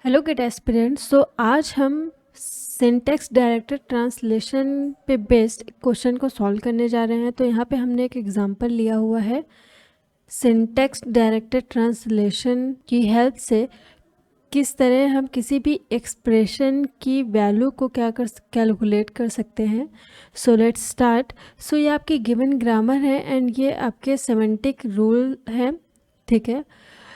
Hello gate aspirants. सो आज हम syntax directed translation पे बेस्ड क्वेश्चन को सॉल्व करने जा रहे हैं। तो यहाँ पे हमने एक एग्जांपल लिया हुआ है। सिंटैक्स डायरेक्टेड ट्रांसलेशन की हेल्प से किस तरह हम किसी भी एक्सप्रेशन की वैल्यू को कैलकुलेट कर सकते हैं। So let's start. सो ये आपकी गिवन ग्रामर है एंड ये आपके सेमेंटिक रूल है, ठीक है।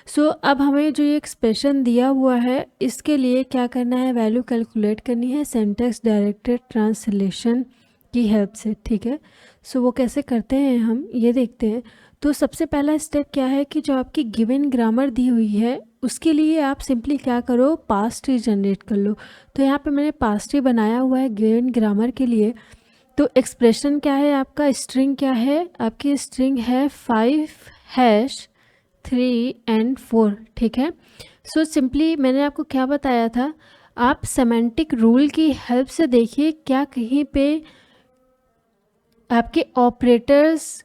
सो अब हमें जो ये एक्सप्रेशन दिया हुआ है इसके लिए क्या करना है, वैल्यू कैलकुलेट करनी है सिंटैक्स डायरेक्टेड ट्रांसलेशन की हेल्प से, ठीक है। सो वो कैसे करते हैं हम ये देखते हैं। तो सबसे पहला स्टेप क्या है कि जो आपकी गिवन ग्रामर दी हुई है उसके लिए आप सिंपली क्या करो, पास्ट ट्री जनरेट कर लो। तो यहाँ पे मैंने पास्ट ट्री बनाया हुआ है गिवन ग्रामर के लिए। तो एक्सप्रेशन क्या है आपका, स्ट्रिंग क्या है आपकी, स्ट्रिंग है 5 3 and 4, ठीक है। सो सिंपली मैंने आपको क्या बताया था, आप सेमेंटिक रूल की हेल्प से देखिए क्या कहीं पे आपके ऑपरेटर्स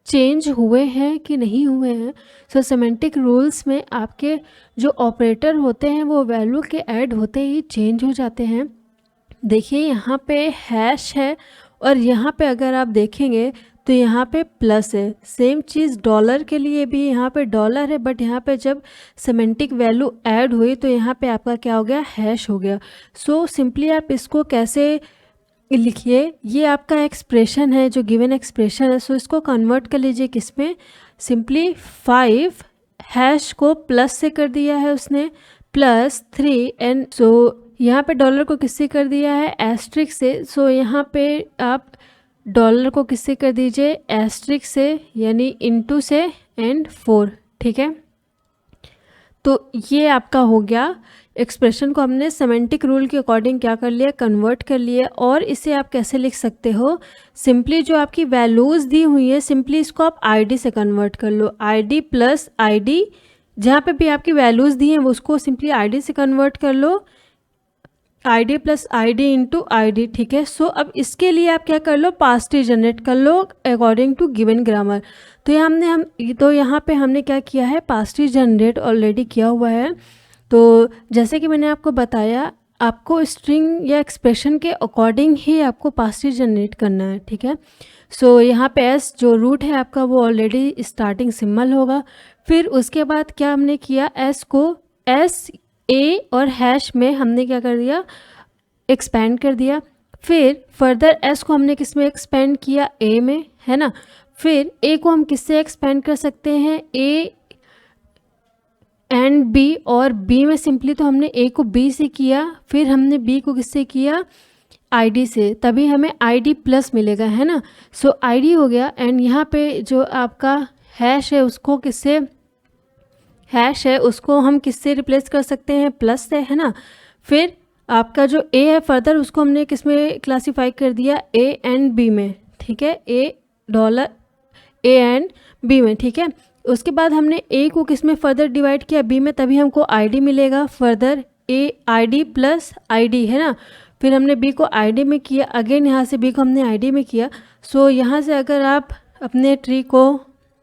चेंज हुए हैं कि नहीं हुए हैं। सो सेमेंटिक रूल्स में आपके जो ऑपरेटर होते हैं वो वैल्यू के ऐड होते ही चेंज हो जाते हैं। देखिए यहाँ पे हैश है और यहाँ पे अगर आप देखेंगे तो यहाँ पे प्लस है। सेम चीज़ डॉलर के लिए भी यहाँ पे डॉलर है, बट यहाँ पे जब सेमेंटिक वैल्यू ऐड हुई तो यहाँ पे आपका क्या हो गया, हैश हो गया। सो सिंपली आप इसको कैसे लिखिए, ये आपका एक्सप्रेशन है जो गिवन एक्सप्रेशन है। सो इसको कन्वर्ट कर लीजिए किस में, सिंपली 5 हैश को प्लस से कर दिया है उसने, +3 एंड सो यहाँ पे डॉलर को किससे कर दिया है, एस्ट्रिक से। सो यहाँ पे आप डॉलर को किससे कर दीजिए, एस्ट्रिक से, यानी इनटू से एंड 4, ठीक है। तो ये आपका हो गया, एक्सप्रेशन को हमने सेमेंटिक रूल के अकॉर्डिंग क्या कर लिया, कन्वर्ट कर लिया। और इसे आप कैसे लिख सकते हो, सिंपली जो आपकी वैल्यूज़ दी हुई है सिंपली इसको आप आईडी से कन्वर्ट कर लो। आईडी प्लस आईडी, जहाँ पे भी आपकी वैल्यूज़ दी हैं वो उसको सिंपली आईडी से कन्वर्ट कर लो, ID plus ID into ID, ठीक है। सो अब इसके लिए आप क्या कर लो, पास्ट ट्री जनरेट कर लो अकॉर्डिंग टू गिवन ग्रामर। तो यहाँ पे हमने क्या किया है, पास्ट ट्री जनरेट ऑलरेडी किया हुआ है। तो जैसे कि मैंने आपको बताया, आपको स्ट्रिंग या एक्सप्रेशन के अकॉर्डिंग ही आपको पास्ट ट्री जनरेट करना है, ठीक है। सो यहाँ पे एस जो रूट है आपका वो ऑलरेडी स्टार्टिंग सिंबल होगा। फिर उसके बाद क्या हमने किया, एस को एस ए और हैश में हमने क्या कर दिया, एक्सपेंड कर दिया। फिर फर्दर एस को हमने किस में एक्सपेंड किया, ए में, है ना। फिर ए को हम किससे एक्सपेंड कर सकते हैं, ए एंड बी, और बी में सिंपली तो हमने ए को बी से किया, फिर हमने बी को किससे किया, आईडी से, तभी हमें आईडी प्लस मिलेगा, है ना। सो आईडी हो गया एंड यहाँ पे जो आपका हैश है उसको किससे, हैश है उसको हम किससे रिप्लेस कर सकते हैं, प्लस से, है ना। फिर आपका जो ए है फर्दर उसको हमने किस में क्लासीफाई कर दिया, ए एंड बी में, ठीक है, ए एंड बी में, ठीक है। उसके बाद हमने ए को किस में फर्दर डिवाइड किया, बी में, तभी हमको आईडी मिलेगा। फर्दर ए आईडी प्लस आईडी, है ना। फिर हमने बी को आईडी में किया, अगेन यहाँ से बी को हमने आईडी में किया। सो यहाँ से अगर आप अपने ट्री को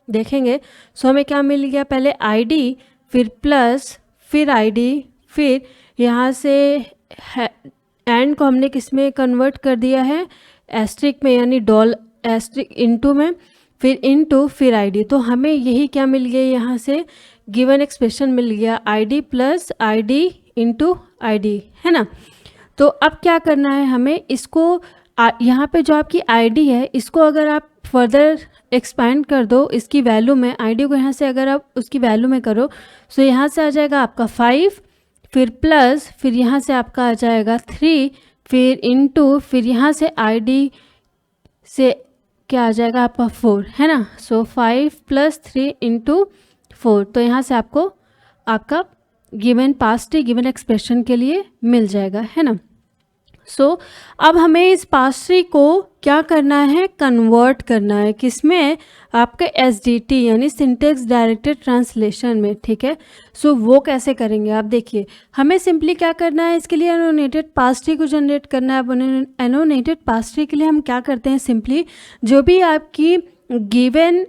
देखेंगे सो हमें क्या मिल गया, पहले आईडी, फिर प्लस, फिर आईडी, फिर यहाँ से एंड को हमने किस में कन्वर्ट कर दिया है, एस्ट्रिक में, यानी एस्ट्रिक इनटू में, फिर इनटू, फिर आईडी। तो हमें यही क्या मिल गया, यहाँ से गिवन एक्सप्रेशन मिल गया, ID plus ID into ID, है ना। तो अब क्या करना है हमें, इसको यहाँ पे जो आपकी आईडी है इसको अगर आप फर्दर एक्सपैंड कर दो इसकी वैल्यू में, आईडी को यहाँ से अगर आप उसकी वैल्यू में करो सो यहाँ से आ जाएगा आपका 5, फिर प्लस, फिर यहाँ से आपका आ जाएगा 3, फिर इनटू, फिर यहाँ से आईडी से क्या आ जाएगा आपका 4, है ना। सो 5 + 3 × 4, तो यहाँ से आपको आपका given past tree given expression के लिए मिल जाएगा, है ना। सो अब हमें इस पास्ट ट्री को क्या करना है, कन्वर्ट करना है, किसमें, आपके SDT यानी सिंटैक्स डायरेक्टेड ट्रांसलेशन में, ठीक है। सो वो कैसे करेंगे आप देखिए, हमें सिंपली क्या करना है, इसके लिए एनोटेटेड पास्ट ट्री को जनरेट करना है। एनोटेटेड पास्ट ट्री के लिए हम क्या करते हैं, सिंपली जो भी आपकी गिवन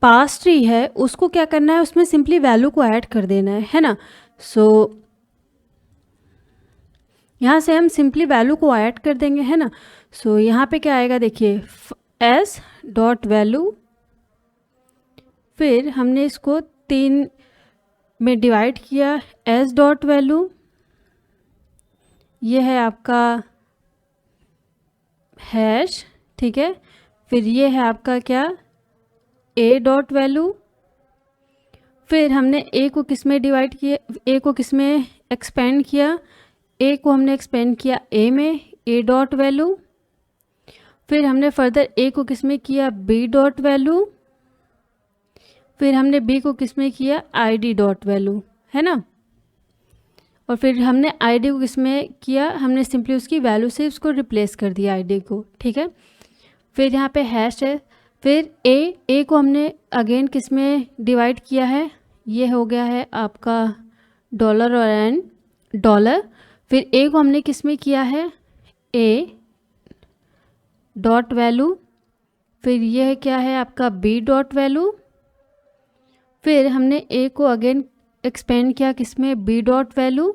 पास्ट ट्री है उसको क्या करना है, उसमें सिंपली वैल्यू को ऐड कर देना है ना। सो यहाँ से हम सिंपली वैल्यू को ऐड कर देंगे, है ना। सो यहाँ पे क्या आएगा देखिए, एस डॉट वैल्यू, फिर हमने इसको 3 में डिवाइड किया, एस डॉट वैल्यू, ये है आपका हैश, ठीक है। फिर ये है आपका क्या, ए डॉट वैल्यू, फिर हमने ए को किस में डिवाइड किया, ए को किस में एक्सपेंड किया, ए को हमने एक्सपेंड किया ए में, ए डॉट वैल्यू, फिर हमने फर्दर ए को किस में किया, बी डॉट वैल्यू, फिर हमने बी को किस में किया, आई डी डॉट वैल्यू, है ना। और फिर हमने आई डी को किस में किया, हमने सिंपली उसकी वैल्यू से उसको रिप्लेस कर दिया आई डी को, ठीक है। फिर यहाँ पे हैश है, फिर ए को हमने अगेन किस में डिवाइड किया है, ये हो गया है आपका डॉलर और एन डॉलर, फिर ए को हमने किस में किया है, ए डॉट वैल्यू, फिर ये क्या है आपका बी डॉट वैल्यू, फिर हमने ए को अगेन एक्सपेंड किया किस में, बी डॉट वैल्यू,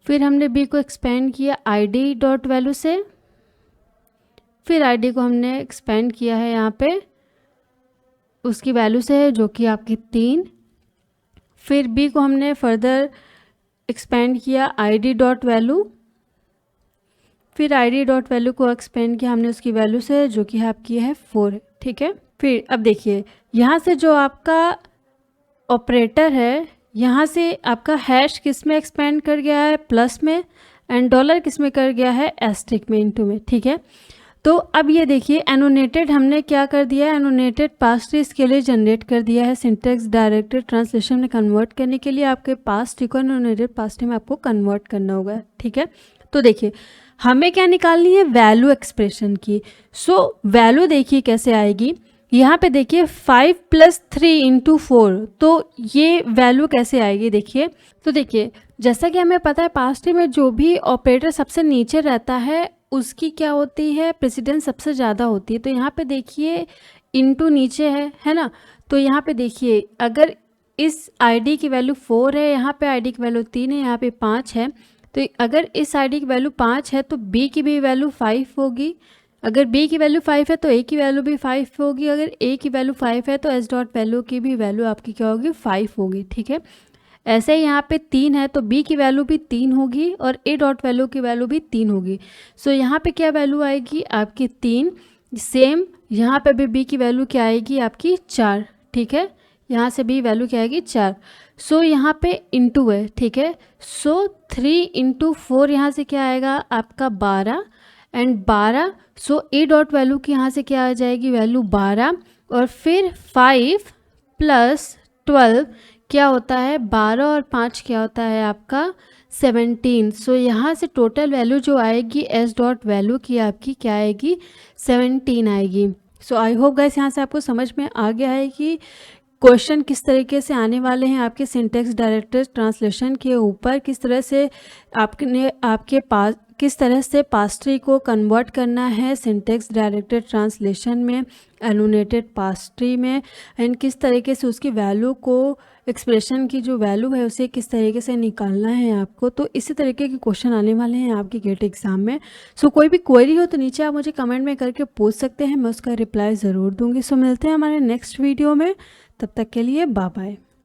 फिर हमने बी को एक्सपेंड किया आई डी डॉट वैल्यू से, फिर आई डी को हमने एक्सपेंड किया है यहाँ पे उसकी वैल्यू से जो कि आपकी 3, फिर बी को हमने फर्दर एक्सपेंड किया आई डी डॉट वैल्यू, फिर आई डी डॉट वैल्यू को एक्सपेंड किया हमने उसकी वैल्यू से जो कि आपकी है 4, ठीक है। फिर अब देखिए यहाँ से जो आपका ऑपरेटर है, यहाँ से आपका हैश किस में एक्सपेंड कर गया है, प्लस में, एंड डॉलर किस में कर गया है, एस्ट्रिक में, इनटू में, ठीक है। तो अब ये देखिए एनोनेटेड हमने क्या कर दिया है, एनोनेटेड पास्ट ट्री इसके लिए जनरेट कर दिया है, सिंटैक्स डायरेक्टेड ट्रांसलेशन में कन्वर्ट करने के लिए आपके पास्ट ट्री को एनोनेटेड पास्ट ट्री में आपको कन्वर्ट करना होगा, ठीक है। तो देखिए हमें क्या निकालनी है, वैल्यू एक्सप्रेशन की। सो वैल्यू देखिए कैसे आएगी, यहाँ पे देखिए 5 + 3 × 4, तो ये वैल्यू कैसे आएगी देखिए। तो देखिए जैसा कि हमें पता है पास्ट ट्री में जो भी ऑपरेटर सबसे नीचे रहता है उसकी क्या होती है, प्रेसिडेंस सबसे ज़्यादा होती है। तो यहाँ पे देखिए इनटू नीचे है ना। तो यहाँ पे देखिए अगर इस आईडी की वैल्यू 4 है, यहाँ पे आईडी की वैल्यू 3 है, यहाँ पे 5 है, तो अगर इस आईडी की वैल्यू 5 है तो बी की भी वैल्यू 5 होगी, अगर बी की वैल्यू 5 है तो ए की वैल्यू भी 5 होगी, अगर ए की वैल्यू 5 है तो एस डॉट वैल्यू की भी वैल्यू आपकी क्या होगी, 5 होगी, ठीक है। ऐसे ही यहाँ पे 3 है तो बी की वैल्यू भी 3 होगी और ए डॉट वैल्यू की वैल्यू भी 3 होगी। सो यहाँ पे क्या वैल्यू आएगी आपकी 3, सेम यहाँ पे भी बी की वैल्यू क्या आएगी आपकी 4, ठीक है। यहाँ से भी वैल्यू क्या आएगी 4। सो यहाँ पे इंटू है, ठीक है। सो 3 × 4 यहाँ से क्या आएगा आपका 12 and 12, so A dot value की यहाँ से क्या आ जाएगी वैल्यू 12, और फिर 5 + 12 क्या होता है 12 और 5 क्या होता है आपका 17। सो यहाँ से टोटल वैल्यू जो आएगी एस डॉट वैल्यू की आपकी क्या आएगी 17 आएगी। सो आई होप गाइस यहाँ से आपको समझ में आ गया है कि क्वेश्चन किस तरीके से आने वाले हैं आपके सिंटैक्स डायरेक्टेड ट्रांसलेशन के ऊपर, किस तरह से आपके पास किस तरह से पास्ट ट्री को कन्वर्ट करना है सिंटैक्स डायरेक्टेड ट्रांसलेशन में, एनोनेटेड पास्ट ट्री में, एंड किस तरीके से उसकी वैल्यू को, एक्सप्रेशन की जो वैल्यू है उसे किस तरीके से निकालना है आपको। तो इसी तरीके के क्वेश्चन आने वाले हैं आपके गेट एग्जाम में। सो कोई भी क्वेरी हो तो नीचे आप मुझे कमेंट में करके पूछ सकते हैं, मैं उसका रिप्लाई ज़रूर दूंगी। सो मिलते हैं हमारे नेक्स्ट वीडियो में, तब तक के लिए बाय बाय।